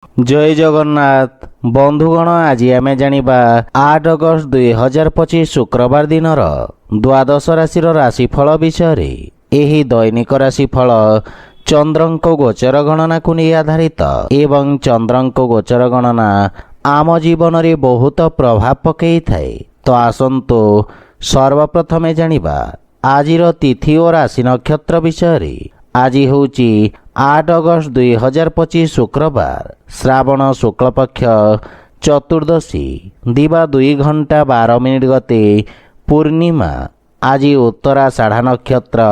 जय जगन्नाथ बंधुगण आज आम जानिबा 8 अगस्त 2025 शुक्रवार दिन द्वादश राशि राशिफल विषय रे। एही दैनिक राशिफल चंद्रंक गोचर गणना को नहीं आधारित एवं चंद्रंक गोचर गणना आम जीवन रे बहुत प्रभाव पकई थाए। तो आसंतु सर्वप्रथमे जानिबा आजिर तिथि और राशि नक्षत्र विषय रे। आज होची 8 अगस्त 2025 शुक्रवार श्रावण शुक्ल पक्ष चतुर्दशी दिवा 2 घंटा 12 मिनिट गते पूर्णिमा। आज उत्तराषाढ़ नक्षत्र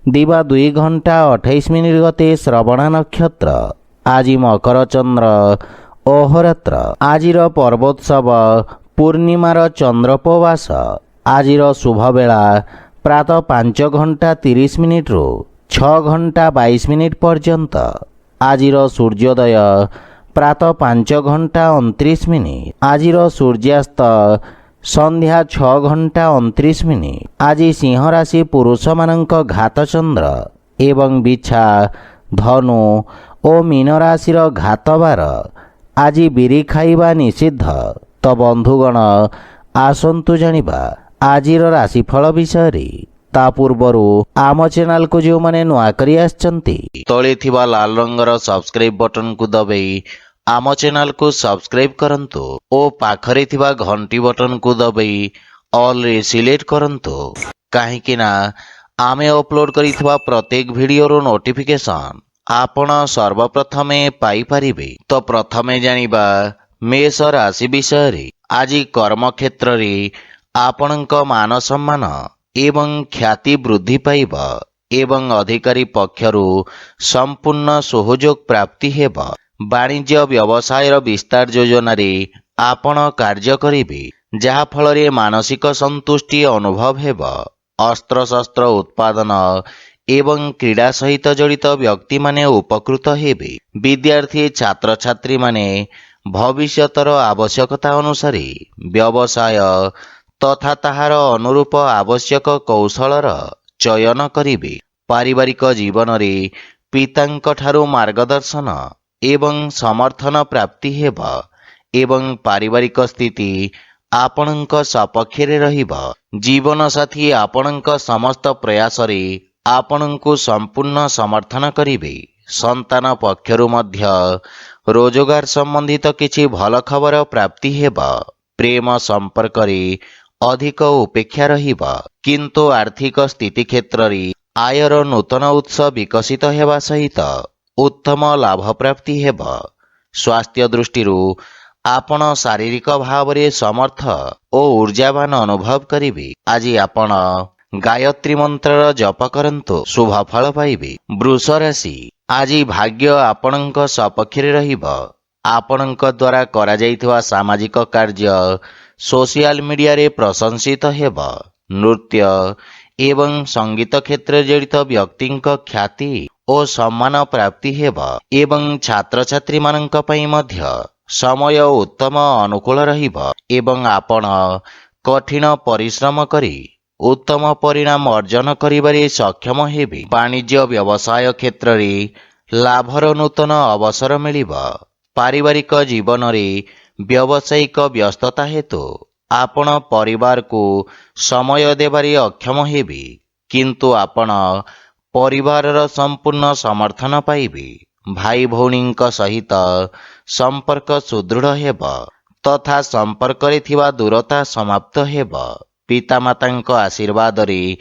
दिवा 2 घंटा 28 मिनिट गते श्रवण नक्षत्र। आज मकर चंद्र अहोरात्र। आजिर पर्वोत्सव पूर्णिमार चंद्रोपवास। आजिर शुभ बेला प्रातः 5 घंटा 30 मिनिट रु 6 घंटा 22 मिनिट पर्यंत। आजिर सूर्योदय प्रातः 5 घंटा 29 मिनिट। आजिर सूर्यास्त संध्या 6 घंटा 29 मिनिट। आज सिंह राशि पुरुष मानक घात चंद्र एवं बिछा धनु और मीन राशि घात बार। आज बिरी खाइबा निषिद्ध। तो बंधुगण आसंतु जानिबा आजिर राशिफल विषय रे। ता पूर्वरु आम चैनल को जो माने नुआ करी आछंती तळे थिबा लाल रंगर सब्सक्राइब बटन को दबाई आम चैनल को सब्सक्राइब करंतु ओ पाखरे थिबा घंटी बटन को दबाई ऑल रे सिलेक्ट करंतु काहेकि ना आमे अपलोड करिथिबा प्रत्येक वीडियो रो नोटिफिकेशन आपण सर्वप्रथमे पाई परिबे। तो प्रथमे जानिबा मेष राशि विषय रे। आज कर्म क्षेत्र रे आपणक मान सम्मान एवं ख्याति वृद्धि पाइब एवं अधिकारी पक्षरु संपूर्ण सहयोग प्राप्ति हेब। वाणिज्य व्यवसायर विस्तार योजना रे आपण कार्य करिबे जहा फल रे मानसिक संतुष्टि अनुभव हेब। अस्त्र शस्त्र उत्पादन एवं क्रीड़ा सहित जड़ित व्यक्ति माने उपकृत हेबे। विद्यार्थी छात्र छात्री माने भविष्यतर आवश्यकता अनुसार व्यवसाय तथा ताहार अनुरूप आवश्यक कौशलर चयन करिबे। पारिवारिक जीवन रे पितांक ठारू मार्गदर्शन एवं समर्थन प्राप्ति हेब एवं पारिवारिक स्थिति आपणक सपक्षरे रहिब। जीवन साथी आपणक समस्त प्रयास रे आपणकु संपूर्ण समर्थन करिबे। संतान पक्षरु मध्य रोजगार संबंधित किछि भल खबर प्राप्ति हेब। प्रेम संपर्क रे अधिक उपेक्षा रहिब किंतु आर्थिक स्थिति क्षेत्र रे आयर नूतन उत्स विकसित हेबा सहित उत्तम लाभ प्राप्ति हेब। स्वास्थ्य दृष्टि आपण शारीरिक भाव रे समर्थ और ऊर्जावान अनुभव करिबे। आज आपण गायत्री मंत्र जप करंतु शुभ फल पाइबे। वृष राशि। आज भाग्य आपणक सपक्षरे रहिब। आपणक द्वारा करा जाइथिबा सामाजिक कार्य सोशल मीडिया रे प्रशंसित हेब। नृत्य एवं संगीत क्षेत्र जड़ित व्यक्तिंक ख्याति और सम्मान प्राप्ति हेब एवं छात्र छात्री मानक पई मध्य समय उत्तम अनुकूल रहिब एवं आपण कठिन परिश्रम करी उत्तम परिणाम अर्जन करिबारे सक्षम हेबे। वाणिज्य व्यवसाय क्षेत्र रे लाभर नूतन अवसर मिलिब। पारिवारिक जीवन रे व्यावसायिक व्यस्तता हेतु आपण परिवार को समय देबारे अक्षम हेबे किंतु आपण परिवारर संपूर्ण समर्थन पाइबे। भाई भौणींक सहित संपर्क सुदृढ़ हेब तथा संपर्क रे थिबा दूरता समाप्त हेब। पितामातांक आशीर्वाद रे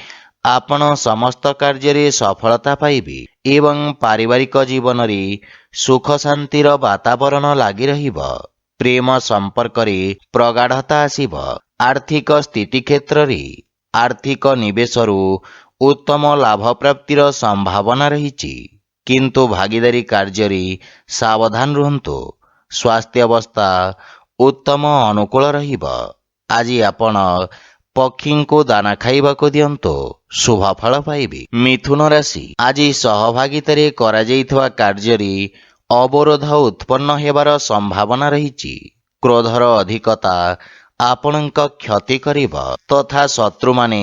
आपण समस्त कार्य रे सफलता पाइबे एवं पारिवारिक जीवन रे सुख शांतिर वातावरण लागि रहिब। प्रेम संपर्क रे प्रगाढ़ता आसीब। आर्थिक स्थिति क्षेत्र रे आर्थिक निवेशरु उत्तम लाभ प्राप्तिर संभावना रहिछि किंतु भागीदारी कार्य रे सावधान रहंतु। स्वास्थ्य अवस्था उत्तम अनुकूल रहिब। आज आपण पक्षी को दाना खाइबा को दियंतु शुभ फल पाइबे। मिथुन राशि। आज सहभागितारे करा जाइथवा कार्य रे अवरोध उत्पन्न हेबार संभावना रहिछि। क्रोधर अधिकता आपणक क्षति करिब तथा शत्रु माने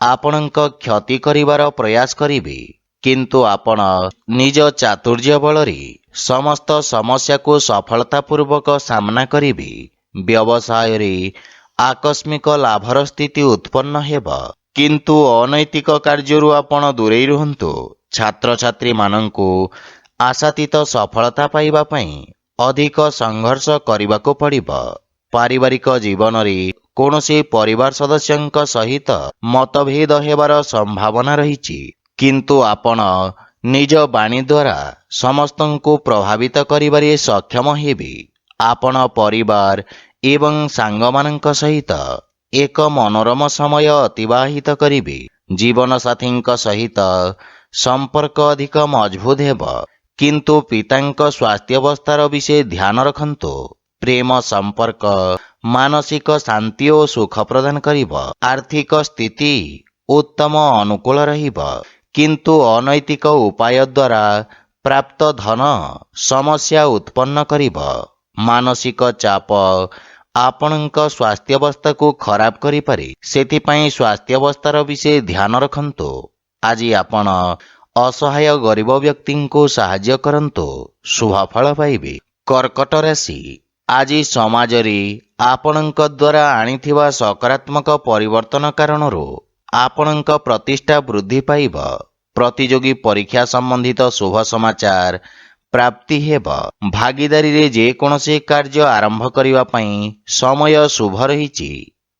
आपणक क्षति करिवार प्रयास करिबे किंतु आपण निज चातुर्य बल रे ସମସ୍ତ ସମସ୍ୟାକୁ ସଫଳତାପୂର୍ବକ ସାମ୍ନା କରିବେ। ବ୍ୟବସାୟରେ ଆକସ୍ମିକ ଲାଭର ସ୍ଥିତି ଉତ୍ପନ୍ନ ହେବ, କିନ୍ତୁ ଅନୈତିକ କାର୍ଯ୍ୟରୁ ଆପଣ ଦୂରେଇ ରୁହନ୍ତୁ। ଛାତ୍ରଛାତ୍ରୀମାନଙ୍କୁ ଆଶାତୀତ ସଫଳତା ପାଇବା ପାଇଁ ଅଧିକ ସଂଘର୍ଷ କରିବାକୁ ପଡ଼ିବ। ପାରିବାରିକ ଜୀବନରେ କୌଣସି ପରିବାର ସଦସ୍ୟଙ୍କ ସହିତ ମତଭେଦ ହେବାର ସମ୍ଭାବନା ରହିଛି, କିନ୍ତୁ ଆପଣ ନିଜ ବାଣୀ ଦ୍ୱାରା ସମସ୍ତଙ୍କୁ ପ୍ରଭାବିତ କରିବାରେ ସକ୍ଷମ ହେବେ। ଆପଣ ପରିବାର ଏବଂ ସାଙ୍ଗମାନଙ୍କ ସହିତ ଏକ ମନୋରମ ସମୟ ଅତିବାହିତ କରିବେ। ଜୀବନସାଥୀଙ୍କ ସହିତ ସମ୍ପର୍କ ଅଧିକ ମଜବୁତ ହେବ, କିନ୍ତୁ ପିତାଙ୍କ ସ୍ୱାସ୍ଥ୍ୟାବସ୍ଥାର ବିଷୟ ଧ୍ୟାନ ରଖନ୍ତୁ। ପ୍ରେମ ସମ୍ପର୍କ ମାନସିକ ଶାନ୍ତି ଓ ସୁଖ ପ୍ରଦାନ କରିବ। ଆର୍ଥିକ ସ୍ଥିତି ଉତ୍ତମ ଅନୁକୂଳ ରହିବ, କିନ୍ତୁ ଅନୈତିକ ଉପାୟ ଦ୍ୱାରା ପ୍ରାପ୍ତ ଧନ ସମସ୍ୟା ଉତ୍ପନ୍ନ କରିବ। ମାନସିକ ଚାପ ଆପଣଙ୍କ ସ୍ୱାସ୍ଥ୍ୟାବସ୍ଥାକୁ ଖରାପ କରିପାରେ, ସେଥିପାଇଁ ସ୍ୱାସ୍ଥ୍ୟାବସ୍ଥାର ବିଷୟ ଧ୍ୟାନ ରଖନ୍ତୁ। ଆଜି ଆପଣ ଅସହାୟ ଗରିବ ବ୍ୟକ୍ତିଙ୍କୁ ସାହାଯ୍ୟ କରନ୍ତୁ, ଶୁଭ ଫଳ ପାଇବେ। କର୍କଟ ରାଶି, ଆଜି ସମାଜରେ ଆପଣଙ୍କ ଦ୍ୱାରା ଆଣିଥିବା ସକାରାତ୍ମକ ପରିବର୍ତ୍ତନ କାରଣରୁ ଆପଣଙ୍କ ପ୍ରତିଷ୍ଠା ବୃଦ୍ଧି ପାଇବ। ପ୍ରତିଯୋଗୀ ପରୀକ୍ଷା ସମ୍ବନ୍ଧିତ ଶୁଭ ସମାଚାର ପ୍ରାପ୍ତି ହେବ। ଭାଗିଦାରୀରେ ଯେକୌଣସି କାର୍ଯ୍ୟ ଆରମ୍ଭ କରିବା ପାଇଁ ସମୟ ଶୁଭ ରହିଛି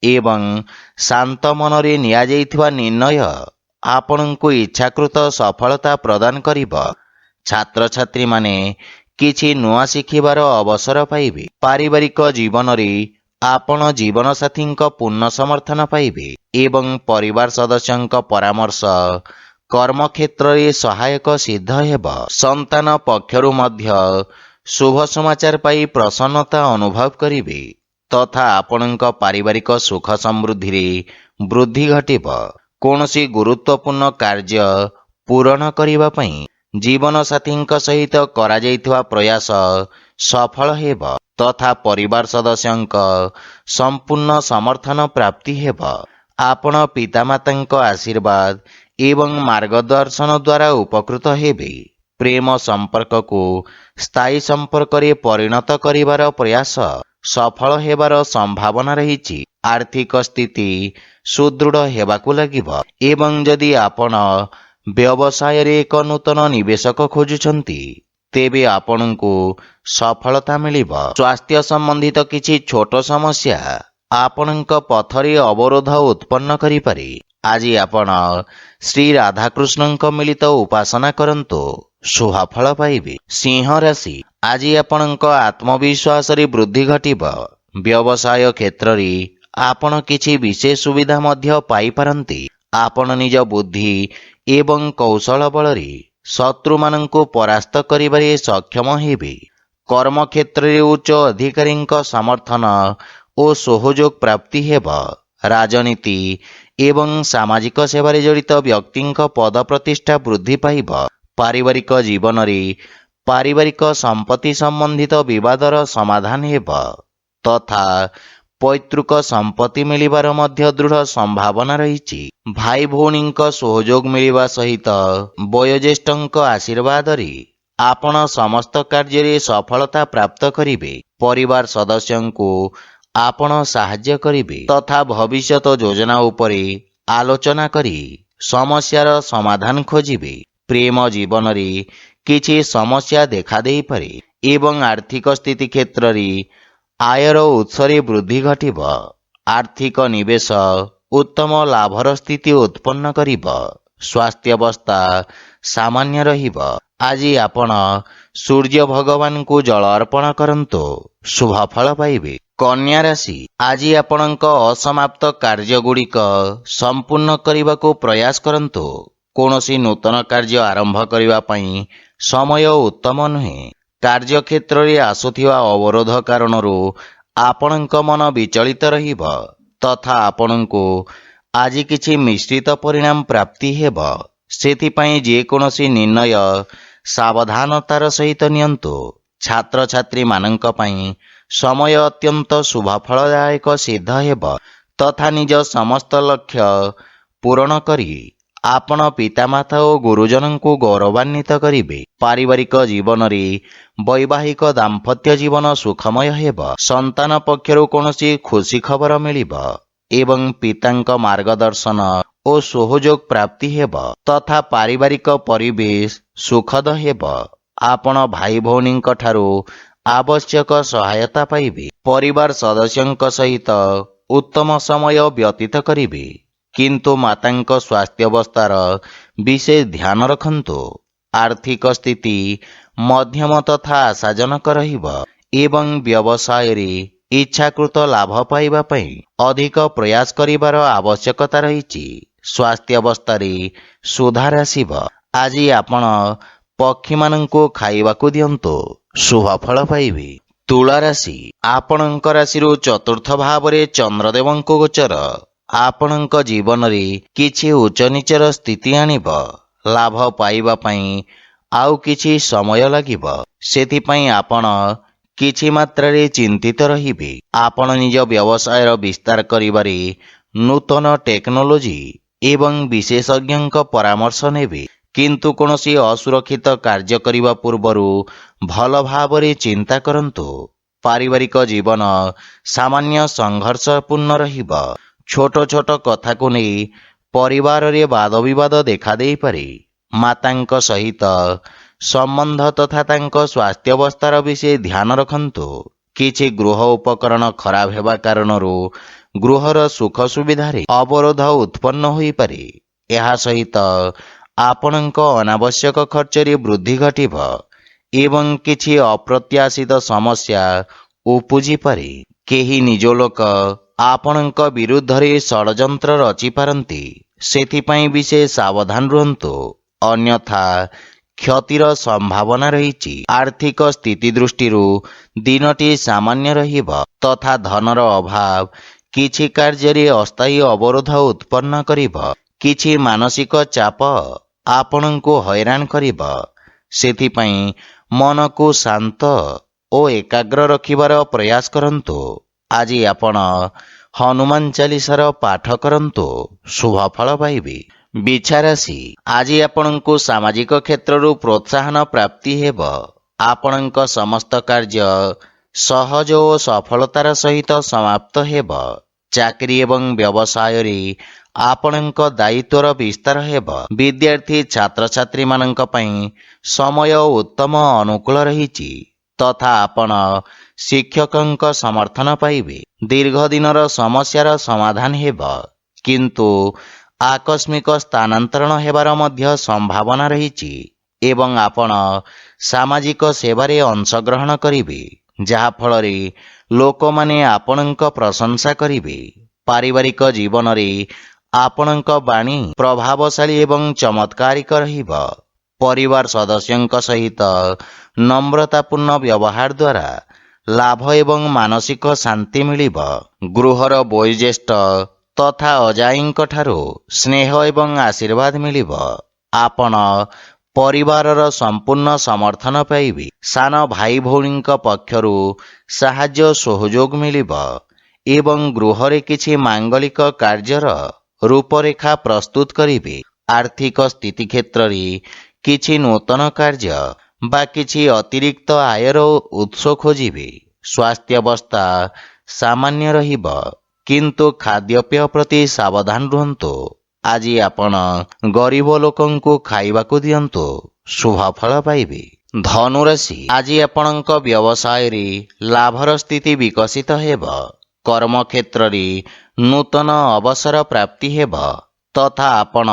ଏବଂ ଶାନ୍ତ ମନରେ ନିଆଯାଇଥିବା ନିର୍ଣ୍ଣୟ ଆପଣଙ୍କୁ ଇଚ୍ଛାକୃତ ସଫଳତା ପ୍ରଦାନ କରିବ। ଛାତ୍ରଛାତ୍ରୀମାନେ କିଛି ନୂଆ ଶିଖିବାର ଅବସର ପାଇବେ। ପାରିବାରିକ ଜୀବନରେ ଆପଣ ଜୀବନସାଥୀଙ୍କ ପୂର୍ଣ୍ଣ ସମର୍ଥନ ପାଇବେ ଏବଂ ପରିବାର ସଦସ୍ୟଙ୍କ ପରାମର୍ଶ କର୍ମକ୍ଷେତ୍ରରେ ସହାୟକ ସିଦ୍ଧ ହେବ। ସନ୍ତାନ ପକ୍ଷରୁ ମଧ୍ୟ ଶୁଭ ସମାଚାର ପାଇ ପ୍ରସନ୍ନତା ଅନୁଭବ କରିବେ ତଥା ଆପଣଙ୍କ ପାରିବାରିକ ସୁଖ ସମୃଦ୍ଧିରେ ବୃଦ୍ଧି ଘଟିବ। କୌଣସି ଗୁରୁତ୍ୱପୂର୍ଣ୍ଣ କାର୍ଯ୍ୟ ପୂରଣ କରିବା ପାଇଁ ଜୀବନସାଥୀଙ୍କ ସହିତ କରାଯାଇଥିବା ପ୍ରୟାସ ସଫଳ ହେବ ତଥା ପରିବାର ସଦସ୍ୟଙ୍କ ସମ୍ପୂର୍ଣ୍ଣ ସମର୍ଥନ ପ୍ରାପ୍ତି ହେବ। ଆପଣ ପିତାମାତାଙ୍କ ଆଶୀର୍ବାଦ ଏବଂ ମାର୍ଗଦର୍ଶନ ଦ୍ୱାରା ଉପକୃତ ହେବେ। ପ୍ରେମ ସମ୍ପର୍କକୁ ସ୍ଥାୟୀ ସମ୍ପର୍କରେ ପରିଣତ କରିବାର ପ୍ରୟାସ ସଫଳ ହେବାର ସମ୍ଭାବନା ରହିଛି। ଆର୍ଥିକ ସ୍ଥିତି ସୁଦୃଢ଼ ହେବାକୁ ଲାଗିବ ଏବଂ ଯଦି ଆପଣ ବ୍ୟବସାୟରେ ଏକ ନୂତନ ନିବେଶକ ଖୋଜୁଛନ୍ତି, ତେବେ ଆପଣଙ୍କୁ ସଫଳତା ମିଳିବ। ସ୍ୱାସ୍ଥ୍ୟ ସମ୍ବନ୍ଧିତ କିଛି ଛୋଟ ସମସ୍ୟା ଆପଣଙ୍କ ପଥରେ ଅବରୋଧ ଉତ୍ପନ୍ନ କରିପାରେ। ଆଜି ଆପଣ ଶ୍ରୀ ରାଧାକୃଷ୍ଣଙ୍କ ମିଳିତ ଉପାସନା କରନ୍ତୁ, ଶୁଭ ଫଳ ପାଇବେ। ସିଂହ ରାଶି, ଆଜି ଆପଣଙ୍କ ଆତ୍ମବିଶ୍ୱାସରେ ବୃଦ୍ଧି ଘଟିବ। ବ୍ୟବସାୟ କ୍ଷେତ୍ରରେ ଆପଣ କିଛି ବିଶେଷ ସୁବିଧା ମଧ୍ୟ ପାଇପାରନ୍ତି। ଆପଣ ନିଜ ବୁଦ୍ଧି ଏବଂ କୌଶଳ ବଳରେ ଶତ୍ରୁମାନଙ୍କୁ ପରାସ୍ତ କରିବାରେ ସକ୍ଷମ ହେବେ। କର୍ମକ୍ଷେତ୍ରରେ ଉଚ୍ଚ ଅଧିକାରୀଙ୍କ ସମର୍ଥନ ଓ ସହଯୋଗ ପ୍ରାପ୍ତି ହେବ। ରାଜନୀତି ଏବଂ ସାମାଜିକ ସେବାରେ ଜଡ଼ିତ ବ୍ୟକ୍ତିଙ୍କ ପଦ ପ୍ରତିଷ୍ଠା ବୃଦ୍ଧି ପାଇବ। ପାରିବାରିକ ଜୀବନରେ ପାରିବାରିକ ସମ୍ପତ୍ତି ସମ୍ବନ୍ଧିତ ବିବାଦର ସମାଧାନ ହେବ ତଥା ପୈତୃକ ସମ୍ପତ୍ତି ମିଳିବାର ମଧ୍ୟ ଦୃଢ଼ ସମ୍ଭାବନା ରହିଛି। ଭାଇ ଭଉଣୀଙ୍କ ସହଯୋଗ ମିଳିବା ସହିତ ବୟୋଜ୍ୟେଷ୍ଠଙ୍କ ଆଶୀର୍ବାଦରେ ଆପଣ ସମସ୍ତ କାର୍ଯ୍ୟରେ ସଫଳତା ପ୍ରାପ୍ତ କରିବେ। ପରିବାର ସଦସ୍ୟଙ୍କୁ ଆପଣ ସାହାଯ୍ୟ କରିବେ ତଥା ଭବିଷ୍ୟତ ଯୋଜନା ଉପରେ ଆଲୋଚନା କରି ସମସ୍ୟାର ସମାଧାନ ଖୋଜିବେ। ପ୍ରେମ ଜୀବନରେ କିଛି ସମସ୍ୟା ଦେଖାଦେଇପାରେ ଏବଂ ଆର୍ଥିକ ସ୍ଥିତି କ୍ଷେତ୍ରରେ ଆୟର ଉତ୍ସରେ ବୃଦ୍ଧି ଘଟିବ। ଆର୍ଥିକ ନିବେଶ ଉତ୍ତମ ଲାଭର ସ୍ଥିତି ଉତ୍ପନ୍ନ କରିବ। ସ୍ୱାସ୍ଥ୍ୟାବସ୍ଥା ସାମାନ୍ୟ ରହିବ। ଆଜି ଆପଣ ସୂର୍ଯ୍ୟ ଭଗବାନଙ୍କୁ ଜଳ ଅର୍ପଣ କରନ୍ତୁ, ଶୁଭ ଫଳ ପାଇବେ। କନ୍ୟା ରାଶି, ଆଜି ଆପଣଙ୍କ ଅସମାପ୍ତ କାର୍ଯ୍ୟଗୁଡ଼ିକ ସମ୍ପୂର୍ଣ୍ଣ କରିବାକୁ ପ୍ରୟାସ କରନ୍ତୁ। କୌଣସି ନୂତନ କାର୍ଯ୍ୟ ଆରମ୍ଭ କରିବା ପାଇଁ ସମୟ ଉତ୍ତମ ନୁହେଁ। କାର୍ଯ୍ୟକ୍ଷେତ୍ରରେ ଆସୁଥିବା ଅବରୋଧ କାରଣରୁ ଆପଣଙ୍କ ମନ ବିଚଳିତ ରହିବ ତଥା ଆପଣଙ୍କୁ ଆଜି କିଛି ମିଶ୍ରିତ ପରିଣାମ ପ୍ରାପ୍ତି ହେବ। ସେଥିପାଇଁ ଯେକୌଣସି ନିର୍ଣ୍ଣୟ ସାବଧାନତାର ସହିତ ନିଅନ୍ତୁ। ଛାତ୍ରଛାତ୍ରୀମାନଙ୍କ ପାଇଁ ସମୟ ଅତ୍ୟନ୍ତ ଶୁଭଫଳଦାୟକ ସିଦ୍ଧ ହେବ ତଥା ନିଜ ସମସ୍ତ ଲକ୍ଷ୍ୟ ପୂରଣ କରି ଆପଣ ପିତାମାତା ଓ ଗୁରୁଜନଙ୍କୁ ଗୌରବାନ୍ୱିତ କରିବେ। ପାରିବାରିକ ଜୀବନରେ ବୈବାହିକ ଦାମ୍ପତ୍ୟ ଜୀବନ ସୁଖମୟ ହେବ। ସନ୍ତାନ ପକ୍ଷରୁ କୌଣସି ଖୁସି ଖବର ମିଳିବ ଏବଂ ପିତାଙ୍କ ମାର୍ଗଦର୍ଶନ ଓ ସହଯୋଗ ପ୍ରାପ୍ତି ହେବ ତଥା ପାରିବାରିକ ପରିବେଶ ସୁଖଦ ହେବ। ଆପଣ ଭାଇ ଭଉଣୀଙ୍କ ଠାରୁ ଆବଶ୍ୟକ ସହାୟତା ପାଇବେ। ପରିବାର ସଦସ୍ୟଙ୍କ ସହିତ ଉତ୍ତମ ସମୟ ବ୍ୟତୀତ କରିବେ, କିନ୍ତୁ ମାତାଙ୍କ ସ୍ୱାସ୍ଥ୍ୟାବସ୍ଥାର ବିଶେଷ ଧ୍ୟାନ ରଖନ୍ତୁ। ଆର୍ଥିକ ସ୍ଥିତି ମଧ୍ୟମ ତଥା ଆଶାଜନକ ରହିବ ଏବଂ ବ୍ୟବସାୟରେ ଇଚ୍ଛାକୃତ ଲାଭ ପାଇବା ପାଇଁ ଅଧିକ ପ୍ରୟାସ କରିବାର ଆବଶ୍ୟକତା ରହିଛି। ସ୍ୱାସ୍ଥ୍ୟାବସ୍ଥାରେ ସୁଧାର ଆସିବ। ଆଜି ଆପଣ ପକ୍ଷୀମାନଙ୍କୁ ଖାଇବାକୁ ଦିଅନ୍ତୁ, ଶୁଭ ଫଳ ପାଇବେ। ତୁଳା ରାଶି, ଆପଣଙ୍କ ରାଶିରୁ ଚତୁର୍ଥ ଭାବରେ ଚନ୍ଦ୍ରଦେବଙ୍କ ଗୋଚର ଆପଣଙ୍କ ଜୀବନରେ କିଛି ଉଚ୍ଚ ନିଚର ସ୍ଥିତି ଆଣିବ। ଲାଭ ପାଇବା ପାଇଁ ଆଉ କିଛି ସମୟ ଲାଗିବ, ସେଥିପାଇଁ ଆପଣ କିଛି ମାତ୍ରାରେ ଚିନ୍ତିତ ରହିବେ। ଆପଣ ନିଜ ବ୍ୟବସାୟର ବିସ୍ତାର କରିବାରେ ନୂତନ ଟେକ୍ନୋଲୋଜି ଏବଂ ବିଶେଷଜ୍ଞଙ୍କ ପରାମର୍ଶ ନେବେ, କିନ୍ତୁ କୌଣସି ଅସୁରକ୍ଷିତ କାର୍ଯ୍ୟ କରିବା ପୂର୍ବରୁ ଭଲ ଭାବରେ ଚିନ୍ତା କରନ୍ତୁ। ପାରିବାରିକ ଜୀବନ ସାମାନ୍ୟ ସଂଘର୍ଷପୂର୍ଣ୍ଣ ରହିବ। ଛୋଟ ଛୋଟ କଥାକୁ ନେଇ ପରିବାରରେ ବାଦବିବାଦ ଦେଖାଦେଇପାରେ। ମାତାଙ୍କ ସହିତ ସମ୍ବନ୍ଧ ତଥା ତାଙ୍କ ସ୍ୱାସ୍ଥ୍ୟାବସ୍ଥାର ବିଷୟ ଧ୍ୟାନ ରଖନ୍ତୁ। କିଛି ଗୃହ ଉପକରଣ ଖରାପ ହେବା କାରଣରୁ ଗୃହର ସୁଖ ସୁବିଧାରେ ଅବରୋଧ ଉତ୍ପନ୍ନ ହୋଇପାରେ। ଏହା ସହିତ ଆପଣଙ୍କ ଅନାବଶ୍ୟକ ଖର୍ଚ୍ଚରେ ବୃଦ୍ଧି ଘଟିବ ଏବଂ କିଛି ଅପ୍ରତ୍ୟାଶିତ ସମସ୍ୟା ଉପୁଜିପାରେ। କେହି ନିଜ ଲୋକ ଆପଣଙ୍କ ବିରୁଦ୍ଧରେ ଷଡ଼ଯନ୍ତ୍ର ରଚିପାରନ୍ତି, ସେଥିପାଇଁ ବିଶେଷ ସାବଧାନ ରୁହନ୍ତୁ, ଅନ୍ୟଥା କ୍ଷତିର ସମ୍ଭାବନା ରହିଛି। ଆର୍ଥିକ ସ୍ଥିତି ଦୃଷ୍ଟିରୁ ଦିନଟି ସାମାନ୍ୟ ରହିବ ତଥା ଧନର ଅଭାବ କିଛି କାର୍ଯ୍ୟରେ ଅସ୍ଥାୟୀ ଅବରୋଧ ଉତ୍ପନ୍ନ କରିବ। କିଛି ମାନସିକ ଚାପ ଆପଣଙ୍କୁ ହଇରାଣ କରିବ, ସେଥିପାଇଁ ମନକୁ ଶାନ୍ତ ଓ ଏକାଗ୍ର ରଖିବାର ପ୍ରୟାସ କରନ୍ତୁ। ଆଜି ଆପଣ ହନୁମାନ ଚାଳିଶାର ପାଠ କରନ୍ତୁ, ଶୁଭ ଫଳ ପାଇବେ। ବିଛା ରାଶି, ଆଜି ଆପଣଙ୍କୁ ସାମାଜିକ କ୍ଷେତ୍ରରୁ ପ୍ରୋତ୍ସାହନ ପ୍ରାପ୍ତି ହେବ। ଆପଣଙ୍କ ସମସ୍ତ କାର୍ଯ୍ୟ ସହଜ ଓ ସଫଳତାର ସହିତ ସମାପ୍ତ ହେବ। ଚାକିରି ଏବଂ ବ୍ୟବସାୟରେ ଆପଣଙ୍କ ଦାୟିତ୍ୱର ବିସ୍ତାର ହେବ। ବିଦ୍ୟାର୍ଥୀ ଛାତ୍ରଛାତ୍ରୀମାନଙ୍କ ପାଇଁ ସମୟ ଉତ୍ତମ ଅନୁକୂଳ ରହିଛି ତଥା ଆପଣ ଶିକ୍ଷକଙ୍କ ସମର୍ଥନ ପାଇବେ। ଦୀର୍ଘ ଦିନର ସମସ୍ୟାର ସମାଧାନ ହେବ, କିନ୍ତୁ ଆକସ୍ମିକ ସ୍ଥାନାନ୍ତରଣ ହେବାର ମଧ୍ୟ ସମ୍ଭାବନା ରହିଛି ଏବଂ ଆପଣ ସାମାଜିକ ସେବାରେ ଅଂଶଗ୍ରହଣ କରିବେ, ଯାହାଫଳରେ ଲୋକମାନେ ଆପଣଙ୍କ ପ୍ରଶଂସା କରିବେ। ପାରିବାରିକ ଜୀବନରେ ଆପଣଙ୍କ ବାଣୀ ପ୍ରଭାବଶାଳୀ ଏବଂ ଚମତ୍କାରିକ ରହିବ। ପରିବାର ସଦସ୍ୟଙ୍କ ସହିତ নম্ରତାପୂର୍ଣ୍ଣ ବ୍ୟବହାର ଦ୍ୱାରା ଲାଭ ଏବଂ ମାନସିକ ଶାନ୍ତି ମିଳିବ। ଗୃହର ବୟୋଜ୍ୟେଷ୍ଠ ତଥା ଅଜାଈଙ୍କ ଠାରୁ ସ୍ନେହ ଏବଂ ଆଶୀର୍ବାଦ ମିଳିବ। ଆପଣ ପରିବାରର ସମ୍ପୂର୍ଣ୍ଣ ସମର୍ଥନ ପାଇବେ। ସାନ ଭାଇ ଭଉଣୀଙ୍କ ପକ୍ଷରୁ ସାହାଯ୍ୟ ସହଯୋଗ ମିଳିବ ଏବଂ ଗୃହରେ କିଛି ମାଙ୍ଗଳିକ କାର୍ଯ୍ୟର ରୂପରେଖା ପ୍ରସ୍ତୁତ କରିବେ। ଆର୍ଥିକ ସ୍ଥିତି କ୍ଷେତ୍ରରେ କିଛି ନୂତନ କାର୍ଯ୍ୟ ବା କିଛି ଅତିରିକ୍ତ ଆୟର ଉତ୍ସ ଖୋଜିବେ। ସ୍ୱାସ୍ଥ୍ୟାବସ୍ଥା ସାମାନ୍ୟ ରହିବ, କିନ୍ତୁ ଖାଦ୍ୟପେୟ ପ୍ରତି ସାବଧାନ ରୁହନ୍ତୁ। ଆଜି ଆପଣ ଗରିବ ଲୋକଙ୍କୁ ଖାଇବାକୁ ଦିଅନ୍ତୁ, ଶୁଭ ଫଳ ପାଇବେ। ଧନୁରାଶି, ଆଜି ଆପଣଙ୍କ ବ୍ୟବସାୟରେ ଲାଭର ସ୍ଥିତି ବିକଶିତ ହେବ। କର୍ମକ୍ଷେତ୍ରରେ ନୂତନ ଅବସର ପ୍ରାପ୍ତି ହେବ ତଥା ଆପଣ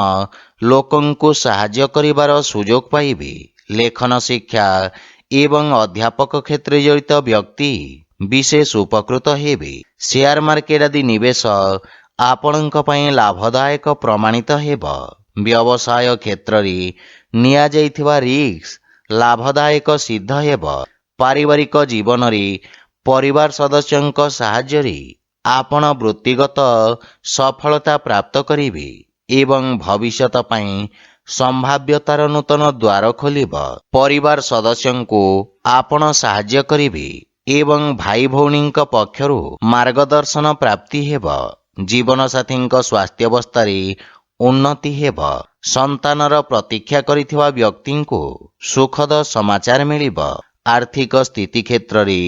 ଲୋକଙ୍କୁ ସାହାଯ୍ୟ କରିବାର ସୁଯୋଗ ପାଇବେ। ଲେଖନ ଶିକ୍ଷା ଏବଂ ଅଧ୍ୟାପକ କ୍ଷେତ୍ରରେ ଜଡ଼ିତ ବ୍ୟକ୍ତି ବିଶେଷ ଉପକୃତ ହେବେ। ସେୟାର ମାର୍କେଟ ଆଦି ନିବେଶ ଆପଣଙ୍କ ପାଇଁ ଲାଭଦାୟକ ପ୍ରମାଣିତ ହେବ। ବ୍ୟବସାୟ କ୍ଷେତ୍ରରେ ନିଆଯାଇଥିବା ରିସ୍କ ଲାଭଦାୟକ ସିଦ୍ଧ ହେବ। ପାରିବାରିକ ଜୀବନରେ ପରିବାର ସଦସ୍ୟଙ୍କ ସାହାଯ୍ୟରେ ଆପଣ ବୃତ୍ତିଗତ ସଫଳତା ପ୍ରାପ୍ତ କରିବେ ଏବଂ ଭବିଷ୍ୟତ ପାଇଁ ସମ୍ଭାବ୍ୟତାର ନୂତନ ଦ୍ୱାର ଖୋଲିବ। ପରିବାର ସଦସ୍ୟଙ୍କୁ ଆପଣ ସାହାଯ୍ୟ କରିବେ ଏବଂ ଭାଇ ଭଉଣୀଙ୍କ ପକ୍ଷରୁ ମାର୍ଗଦର୍ଶନ ପ୍ରାପ୍ତି ହେବ। ଜୀବନସାଥୀଙ୍କ ସ୍ୱାସ୍ଥ୍ୟାବସ୍ଥାରେ ଉନ୍ନତି ହେବ। ସନ୍ତାନର ପ୍ରତୀକ୍ଷା କରିଥିବା ବ୍ୟକ୍ତିଙ୍କୁ ସୁଖଦ ସମାଚାର ମିଳିବ। ଆର୍ଥିକ ସ୍ଥିତି କ୍ଷେତ୍ରରେ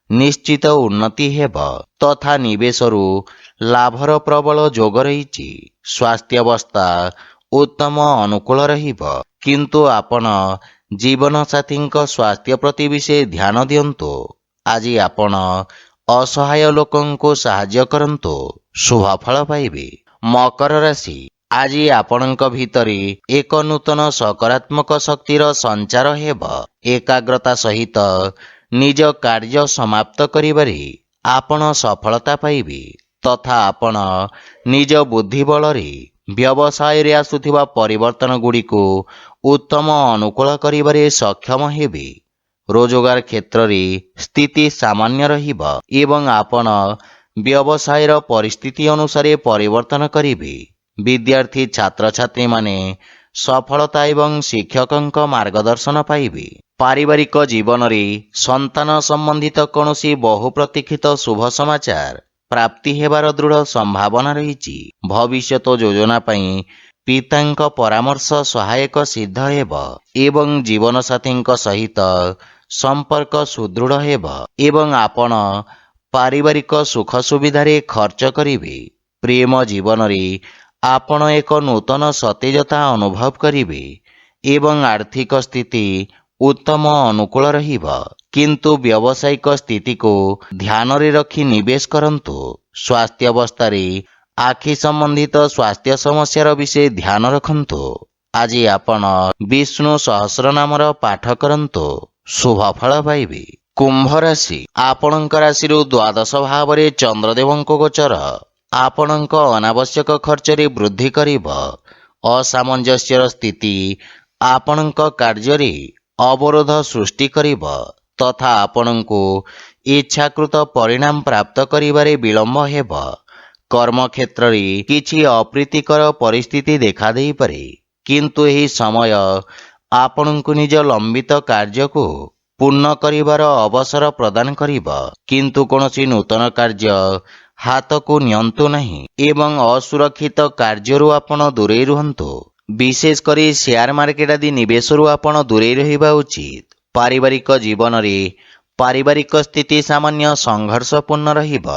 ନିଶ୍ଚିତ ଉନ୍ନତି ହେବ ତଥା ନିବେଶରୁ ଲାଭର ପ୍ରବଳ ଯୋଗ ରହିଛି। ସ୍ୱାସ୍ଥ୍ୟାବସ୍ଥା ଉତ୍ତମ ଅନୁକୂଳ ରହିବ, କିନ୍ତୁ ଆପଣ ଜୀବନସାଥୀଙ୍କ ସ୍ୱାସ୍ଥ୍ୟ ପ୍ରତି ବିଶେଷ ଧ୍ୟାନ ଦିଅନ୍ତୁ। ଆଜି ଆପଣ ଅସହାୟ ଲୋକଙ୍କୁ ସାହାଯ୍ୟ କରନ୍ତୁ, ଶୁଭ ଫଳ ପାଇବେ। ମକର ରାଶି, ଆଜି ଆପଣଙ୍କ ଭିତରେ ଏକ ନୂତନ ସକାରାତ୍ମକ ଶକ୍ତିର ସଞ୍ଚାର ହେବ। ଏକାଗ୍ରତା ସହିତ ନିଜ କାର୍ଯ୍ୟ ସମାପ୍ତ କରିବାରେ ଆପଣ ସଫଳତା ପାଇବେ ତଥା ଆପଣ ନିଜ ବୁଦ୍ଧି ବଳରେ ବ୍ୟବସାୟରେ ଆସୁଥିବା ପରିବର୍ତ୍ତନ ଗୁଡ଼ିକୁ ଉତ୍ତମ ଅନୁକୂଳ କରିବାରେ ସକ୍ଷମ ହେବେ। ରୋଜଗାର କ୍ଷେତ୍ରରେ ସ୍ଥିତି ସାମାନ୍ୟ ରହିବ ଏବଂ ଆପଣ ବ୍ୟବସାୟର ପରିସ୍ଥିତି ଅନୁସାରେ ପରିବର୍ତ୍ତନ କରିବେ। ବିଦ୍ୟାର୍ଥୀ ଛାତ୍ରଛାତ୍ରୀମାନେ ସଫଳତା ଏବଂ ଶିକ୍ଷକଙ୍କ ମାର୍ଗଦର୍ଶନ ପାଇବେ। ପାରିବାରିକ ଜୀବନରେ ସନ୍ତାନ ସମ୍ବନ୍ଧିତ କୌଣସି ବହୁ ପ୍ରତୀକ୍ଷିତ ଶୁଭ ସମାଚାର ପ୍ରାପ୍ତି ହେବାର ଦୃଢ଼ ସମ୍ଭାବନା ରହିଛି। ଭବିଷ୍ୟତ ଯୋଜନା ପାଇଁ ପିତାଙ୍କ ପରାମର୍ଶ ସହାୟକ ସିଦ୍ଧ ହେବ ଏବଂ ଜୀବନସାଥୀଙ୍କ ସହିତ ସମ୍ପର୍କ ସୁଦୃଢ଼ ହେବ ଏବଂ ଆପଣ ପାରିବାରିକ ସୁଖ ସୁବିଧାରେ ଖର୍ଚ୍ଚ କରିବେ। ପ୍ରେମ ଜୀବନରେ ଆପଣ ଏକ ନୂତନ ସତେଜତା ଅନୁଭବ କରିବେ ଏବଂ ଆର୍ଥିକ ସ୍ଥିତି ଉତ୍ତମ ଅନୁକୂଳ ରହିବ, କିନ୍ତୁ ବ୍ୟବସାୟିକ ସ୍ଥିତିକୁ ଧ୍ୟାନରେ ରଖି ନିବେଶ କରନ୍ତୁ। ସ୍ୱାସ୍ଥ୍ୟାବସ୍ଥାରେ ଆଖି ସମ୍ବନ୍ଧିତ ସ୍ୱାସ୍ଥ୍ୟ ସମସ୍ୟାର ବିଷୟ ଧ୍ୟାନ ରଖନ୍ତୁ। ଆଜି ଆପଣ ବିଷ୍ଣୁ ସହସ୍ରନାମର ପାଠ କରନ୍ତୁ, ଶୁଭ ଫଳ ପାଇବେ। କୁମ୍ଭ ରାଶି, ଆପଣଙ୍କ ରାଶିରୁ ଦ୍ୱାଦଶ ଭାବରେ ଚନ୍ଦ୍ରଦେବଙ୍କ ଗୋଚର ଆପଣଙ୍କ ଅନାବଶ୍ୟକ ଖର୍ଚ୍ଚରେ ବୃଦ୍ଧି କରିବ। ଅସାମଞ୍ଜସ୍ୟର ସ୍ଥିତି ଆପଣଙ୍କ କାର୍ଯ୍ୟରେ ଅବରୋଧ ସୃଷ୍ଟି କରିବ ତଥା ଆପଣଙ୍କୁ ଇଚ୍ଛାକୃତ ପରିଣାମ ପ୍ରାପ୍ତ କରିବାରେ ବିଳମ୍ବ ହେବ। କର୍ମକ୍ଷେତ୍ରରେ କିଛି ଅପ୍ରୀତିକର ପରିସ୍ଥିତି ଦେଖାଦେଇପାରେ, କିନ୍ତୁ ଏହି ସମୟ ଆପଣଙ୍କୁ ନିଜ ଲମ୍ବିତ କାର୍ଯ୍ୟକୁ ପୂର୍ଣ୍ଣ କରିବାର ଅବସର ପ୍ରଦାନ କରିବ। କିନ୍ତୁ କୌଣସି ନୂତନ କାର୍ଯ୍ୟ ହାତକୁ ନିଅନ୍ତୁ ନାହିଁ ଏବଂ ଅସୁରକ୍ଷିତ କାର୍ଯ୍ୟରୁ ଆପଣ ଦୂରେଇ ରୁହନ୍ତୁ। ବିଶେଷ କରି ସେୟାର ମାର୍କେଟ ଆଦି ନିବେଶରୁ ଆପଣ ଦୂରେଇ ରହିବା ଉଚିତ। ପାରିବାରିକ ଜୀବନରେ ପାରିବାରିକ ସ୍ଥିତି ସାମାନ୍ୟ ସଂଘର୍ଷପୂର୍ଣ୍ଣ ରହିବ।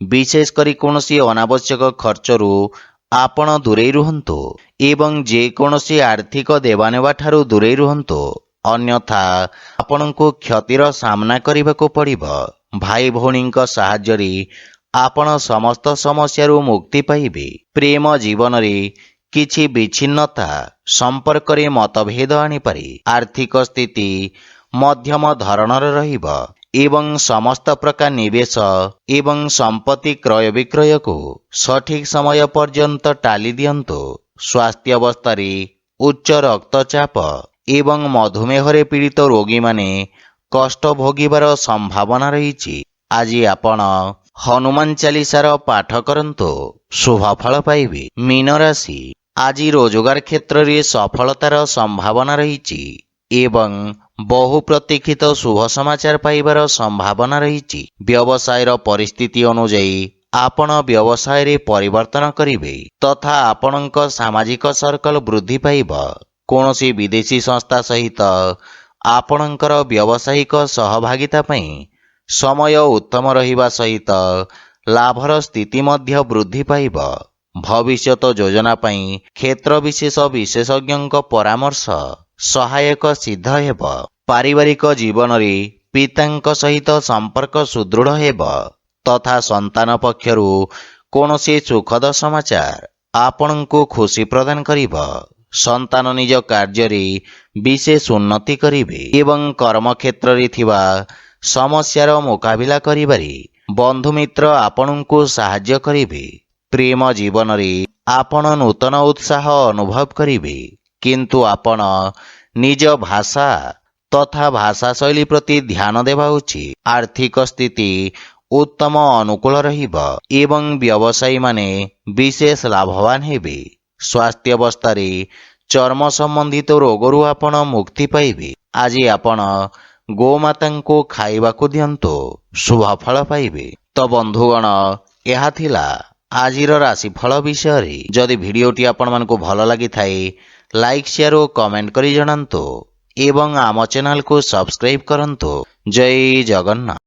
ବିଶେଷ କରି କୌଣସି ଅନାବଶ୍ୟକ ଖର୍ଚ୍ଚରୁ ଆପଣ ଦୂରେଇ ରୁହନ୍ତୁ ଏବଂ ଯେକୌଣସି ଆର୍ଥିକ ଦେବାନେବା ଠାରୁ ଦୂରେଇ ରୁହନ୍ତୁ, ଅନ୍ୟଥା ଆପଣଙ୍କୁ କ୍ଷତିର ସାମ୍ନା କରିବାକୁ ପଡ଼ିବ। ଭାଇ ଭଉଣୀଙ୍କ ସାହାଯ୍ୟରେ ଆପଣ ସମସ୍ତ ସମସ୍ୟାରୁ ମୁକ୍ତି ପାଇବେ। ପ୍ରେମ ଜୀବନରେ କିଛି ବିଚ୍ଛିନ୍ନତା ସମ୍ପର୍କରେ ମତଭେଦ ଆଣିପାରେ। ଆର୍ଥିକ ସ୍ଥିତି ମଧ୍ୟମ ଧରଣର ରହିବ ଏବଂ ସମସ୍ତ ପ୍ରକାର ନିବେଶ ଏବଂ ସମ୍ପତ୍ତି କ୍ରୟ ବିକ୍ରୟକୁ ସଠିକ ସମୟ ପର୍ଯ୍ୟନ୍ତ ଟାଳି ଦିଅନ୍ତୁ। ସ୍ୱାସ୍ଥ୍ୟାବସ୍ଥାରେ ଉଚ୍ଚ ରକ୍ତଚାପ ଏବଂ ମଧୁମେହରେ ପୀଡ଼ିତ ରୋଗୀମାନେ କଷ୍ଟ ଭୋଗିବାର ସମ୍ଭାବନା ରହିଛି। ଆଜି ଆପଣ ହନୁମାନ ଚାଳିଶାର ପାଠ କରନ୍ତୁ, ଶୁଭ ଫଳ ପାଇବେ। ମୀନ ରାଶି, ଆଜି ରୋଜଗାର କ୍ଷେତ୍ରରେ ସଫଳତାର ସମ୍ଭାବନା ରହିଛି ଏବଂ ବହୁ ପ୍ରତୀକ୍ଷିତ ଶୁଭ ସମାଚାର ପାଇବାର ସମ୍ଭାବନା ରହିଛି। ବ୍ୟବସାୟର ପରିସ୍ଥିତି ଅନୁଯାୟୀ ଆପଣ ବ୍ୟବସାୟରେ ପରିବର୍ତ୍ତନ କରିବେ ତଥା ଆପଣଙ୍କ ସାମାଜିକ ସର୍କଲ ବୃଦ୍ଧି ପାଇବ। କୌଣସି ବିଦେଶୀ ସଂସ୍ଥା ସହିତ ଆପଣଙ୍କର ବ୍ୟବସାୟିକ ସହଭାଗିତା ପାଇଁ ସମୟ ଉତ୍ତମ ରହିବା ସହିତ ଲାଭର ସ୍ଥିତି ମଧ୍ୟ ବୃଦ୍ଧି ପାଇବ। ଭବିଷ୍ୟତ ଯୋଜନା ପାଇଁ କ୍ଷେତ୍ର ବିଶେଷ ବିଶେଷଜ୍ଞଙ୍କ ପରାମର୍ଶ ସହାୟକ ସିଦ୍ଧ ହେବ। ପାରିବାରିକ ଜୀବନରେ ପିତାଙ୍କ ସହିତ ସମ୍ପର୍କ ସୁଦୃଢ଼ ହେବ ତଥା ସନ୍ତାନ ପକ୍ଷରୁ କୌଣସି ସୁଖଦ ସମାଚାର ଆପଣଙ୍କୁ ଖୁସି ପ୍ରଦାନ କରିବ। ସନ୍ତାନ ନିଜ କାର୍ଯ୍ୟରେ ବିଶେଷ ଉନ୍ନତି କରିବେ ଏବଂ କର୍ମକ୍ଷେତ୍ରରେ ଥିବା ସମସ୍ୟାର ମୁକାବିଲା କରିବାରେ ବନ୍ଧୁମିତ୍ର ଆପଣଙ୍କୁ ସାହାଯ୍ୟ କରିବେ। ପ୍ରେମ ଜୀବନରେ ଆପଣ ନୂତନ ଉତ୍ସାହ ଅନୁଭବ କରିବେ, କିନ୍ତୁ ଆପଣ ନିଜ ଭାଷା ତଥା ଭାଷା ଶୈଳୀ ପ୍ରତି ଧ୍ୟାନ ଦେବା ଉଚିତ। ଆର୍ଥିକ ସ୍ଥିତି ଉତ୍ତମ ଅନୁକୂଳ ରହିବ ଏବଂ ବ୍ୟବସାୟୀମାନେ ବିଶେଷ ଲାଭବାନ ହେବେ। ସ୍ୱାସ୍ଥ୍ୟାବସ୍ଥାରେ ଚର୍ମ ସମ୍ବନ୍ଧିତ ରୋଗରୁ ଆପଣ ମୁକ୍ତି ପାଇବେ। ଆଜି ଆପଣ ଗୋମାତାଙ୍କୁ ଖାଇବାକୁ ଦିଅନ୍ତୁ, ଶୁଭ ଫଳ ପାଇବେ। ତ ବନ୍ଧୁଗଣ, ଏହା ଥିଲା ଆଜିର ରାଶିଫଳ ବିଷୟରେ। ଯଦି ଭିଡ଼ିଓଟି ଆପଣମାନଙ୍କୁ ଭଲ ଲାଗିଥାଏ ଲାଇକ୍ ସେୟାର ଓ କମେଣ୍ଟ କରି ଜଣାନ୍ତୁ ଏବଂ ଆମ ଚ୍ୟାନେଲକୁ ସବସ୍କ୍ରାଇବ୍ କରନ୍ତୁ। ଜୟ ଜଗନ୍ନାଥ।